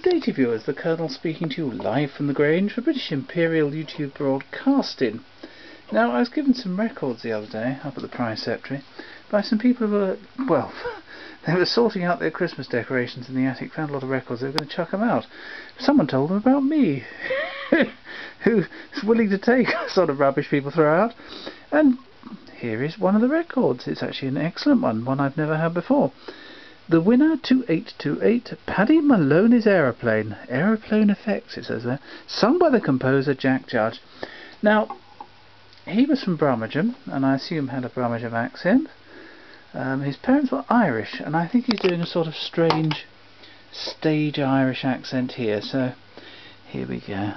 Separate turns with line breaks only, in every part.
day to you viewers, the Colonel speaking to you live from the Grange for British Imperial YouTube Broadcasting. Now, I was given some records the other day up at the Preceptory by some people who were, well, they were sorting out their Christmas decorations in the attic, found a lot of records, they were going to chuck them out. Someone told them about me, who's willing to take the sort of rubbish people throw out, and here is one of the records. It's actually an excellent one I've never had before. The winner, 2828, Paddy Maloney's Aeroplane. Aeroplane Effects, it says there. Sung by the composer Jack Judge. Now, he was from Brummagem, and I assume had a Brummagem accent. His parents were Irish, and I think he's doing a sort of strange stage Irish accent here, so here we go.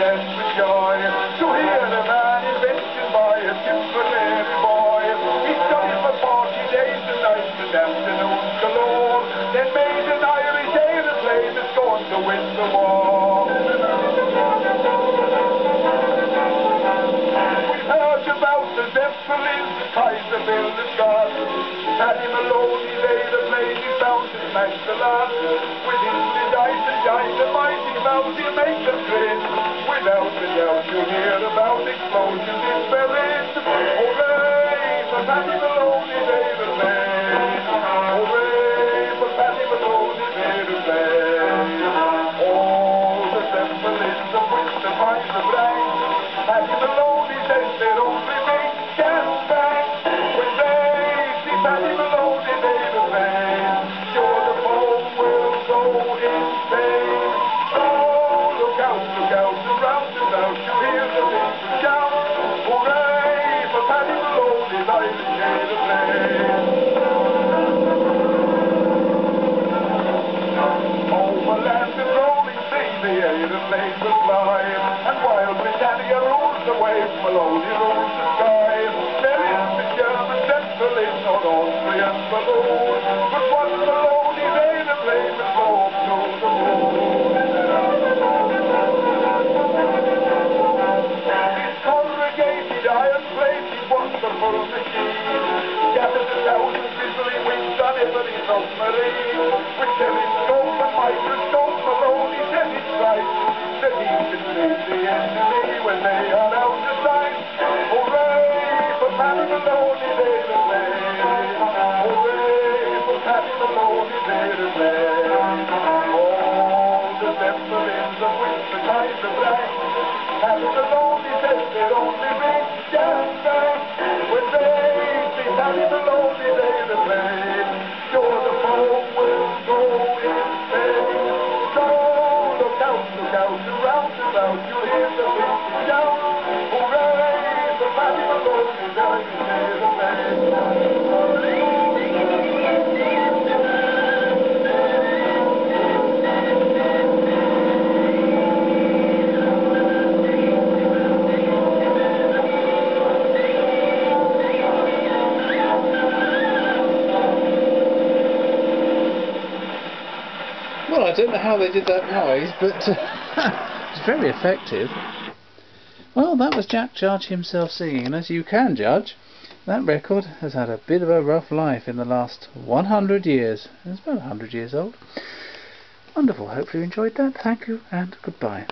With joy to hear the man invented by a Tipperary boy. He studied for 40 days and nights and afternoons galore, then made an Irish aeroplane that's going to win the war. We've heard about the Zeppelins, the Kaiser built the gun. Paddy Maloney's aeroplane is bound to smash the lot. With his dice and dynamite, he vows he'll make them grin. Without a doubt you'll hear about explosions in Berlin. Hooray for Paddy Maloney's aeroplane. Hooray for Paddy Maloney's aeroplane. All the Zeppelins of which the minds are blank. Paddy Maloney says they're only make gas back. When they see Paddy Maloney's aeroplane, sure the phone will go insane. Look out, around about you hear the people shout, hooray for Paddy Maloney's Irish aeroplane. Over land and rolling sea the aeroplane will fly, and while Britannia rules the waves, Maloney rules the sky. There is the German Zeppelin or Austrian balloon, but one Maloney's aeroplane will go up to the moon. Wonderful machine gathers 1,000 busily wings on every submarine. With telescope and microscope, Maloney set it right that he can see the enemy when they are out of sight. Hooray for Paddy Maloney's aeroplane. Hooray for Paddy Maloney's aeroplane. All the Zeppelins of which the tides are black, Paddy Maloney says they're only big gas back. Paddy Maloney's aeroplane, sure the phone will go insane. So look out, around about you'll hear the people shout, hooray for Paddy Maloney's aeroplane.
Well, I don't know how they did that noise, but it's very effective. Well, that was Jack Judge himself singing, and as you can judge, that record has had a bit of a rough life in the last 100 years. It's about 100 years old. Wonderful, hopefully you enjoyed that. Thank you and goodbye.